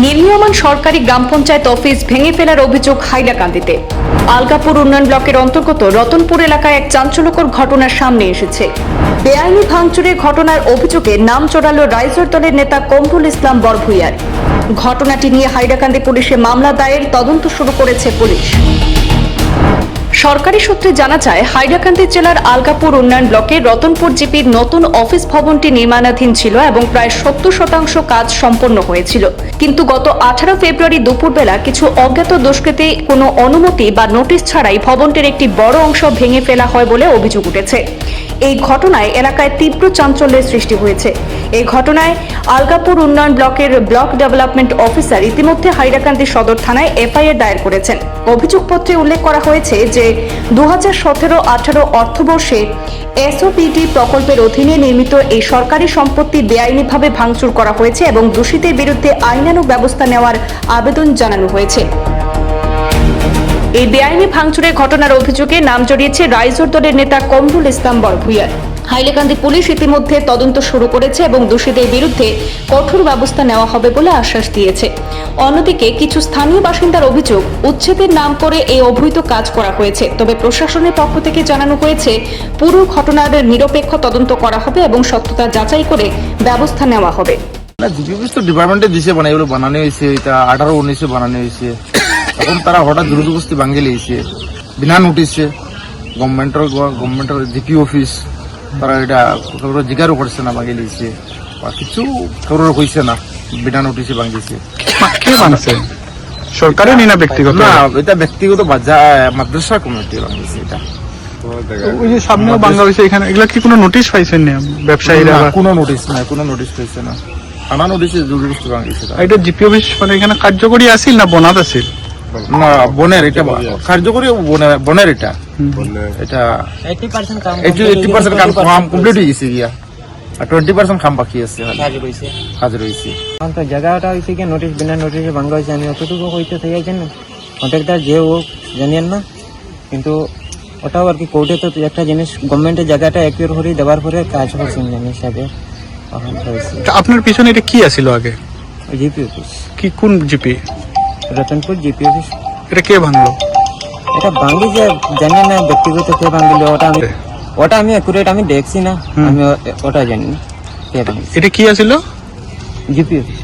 নির্মীয়মান সরকারি গ্রাম পঞ্চায়েত অফিস ভেঙে ফেলার অভিযোগ হাইলাকান্দিতে। আলগাপুর উন্নয়ন ব্লকের অন্তর্গত রতনপুর এলাকায় এক চাঞ্চল্যকর ঘটনার সামনে এসেছে। বেআইনি ভাঙচুরের ঘটনার অভিযোগে নাম চড়ালো রাইজর দলের নেতা কমরুল ইসলাম বরভূঁইয়ার। ঘটনাটি নিয়ে হাইলাকান্দি পুলিশে মামলা দায়ের, তদন্ত শুরু করেছে পুলিশ। সরকারি সূত্রে জানা যায়, হাইলাকান্দি জেলার আলগাপুর উন্নয়ন ব্লকের রতনপুর জিপির নতুন অফিস ভবনটি নির্মাণাধীন ছিল এবং প্রায় 70% কাজ সম্পন্ন হয়েছিল। কিন্তু গত 18 ফেব্রুয়ারি দুপুরবেলা কিছু অজ্ঞাত দুষ্কৃতী কোনো অনুমতি বা নোটিশ ছাড়াই ভবনটির একটি বড় অংশ ভেঙে ফেলা হয় বলে অভিযোগ উঠেছে। এই ঘটনায় এলাকায় তীব্র চাঞ্চল্যের সৃষ্টি হয়েছে। এই ঘটনায় আলগাপুর উন্নয়ন ব্লকের ব্লক ডেভেলপমেন্ট অফিসার ইতিমধ্যে হাইলাকান্দি সদর থানায় এফআইআর দায়ের করেছেন। অভিযোগপত্রে উল্লেখ করা হয়েছে যে 2017-18 অর্থবর্ষে এসওপিডি প্রকল্পের অধীনে নির্মিত এই সরকারি সম্পত্তি বেআইনিভাবে ভাঙচুর করা হয়েছে এবং দোষীদের বিরুদ্ধে আইনানুগ ব্যবস্থা নেওয়ার আবেদন জানানো হয়েছে। এই বেআইনি ভাঙচুরের ঘটনার অভিযোগে নাম জড়িয়েছে রাইজর দলের নেতা কমরুল ইসলাম বরভূঁইয়ার। হাইলাকান্দি পুলিশ ইতিমধ্যে তদন্ত শুরু করেছে এবং দোষীদের বিরুদ্ধে কঠোর ব্যবস্থা নেওয়া হবে বলে আশ্বাস দিয়েছে। অন্যদিকে কিছু স্থানীয় বাসিন্দার অভিযোগ, উচ্ছেদের নাম করে এই অবৈধ কাজ করা হয়েছে। তবে প্রশাসনের পক্ষ থেকে জানানো হয়েছে, পুরো ঘটনার নিরপেক্ষ তদন্ত করা হবে এবং সত্যতা যাচাই করে ব্যবস্থা নেওয়া হবে। ডিপার্টমেন্টে দিছে এগুলো বানানো হয়েছে, এটা 18-19 বানানো হয়েছে। এখন তারা হঠাৎ দ্রুতবস্তি ভাঙে লিয়েছে বিনা নোটিশে। গভর্নমেন্টের জিপি অফিস তারা এটা জিজ্ঞাসা করছে না, ভাঙে লিয়েছে বা কিছু কারোর হয়েছে না, বিনা নোটিশে ভাঙিয়েছে। কে ভাঙছে? সরকারি না ব্যক্তিগত? না, এটা ব্যক্তিগত মাদ্রাসা কমিটি ভাঙিয়েছে। এটা ওই যে সামনেও ভাঙা হয়েছে, এখানে এগুলা কি কোনো নোটিশ পাইছেন না ব্যবসায়ীরা? কোনো নোটিশ নাই, কোনো নোটিশ পাইছে না। থানা নোটিশে দ্রুতবস্তি ভাঙিয়েছে। এটা জিপি অফিস মানে এখানে কার্যকরী আছিল না বনাত আছিল? না, বনের এটা কার্যকরী, বনের এটা এটা 80% কাম কমপ্লিট হয়ে গেছে গিয়া, আর 20% কাম বাকি আছে, কাজ রয়েছে। তো জায়গাটা হয়েছে কি নোটিশ বিনা নোটিশে ভাঙ্গা হয়েছে। আমি অতটুকু হইতে থেকে না কন্ট্রাক্টর যে ও জানেন না, কিন্তু ওটাও আর কি কোর্টে তো একটা জিনিস গভর্নমেন্টের জায়গাটা একিউর করে দেওয়ার পরে কাজ করছেন হিসাবে হয়েছে। আপনার পিছনে এটা কি আছিল আগে? GP office. কি কোন জিপি? Ratanpur GP office. এটা কে ভাঙলো? এটা ভাঙ্গি যে জানেন না ব্যক্তিগত কে ভাঙলো, ওটা আমি অ্যাকুরেট আমি দেখছি না, আমি ওটা জানি না কে ভাঙি। এটা কি আছিল? GP office.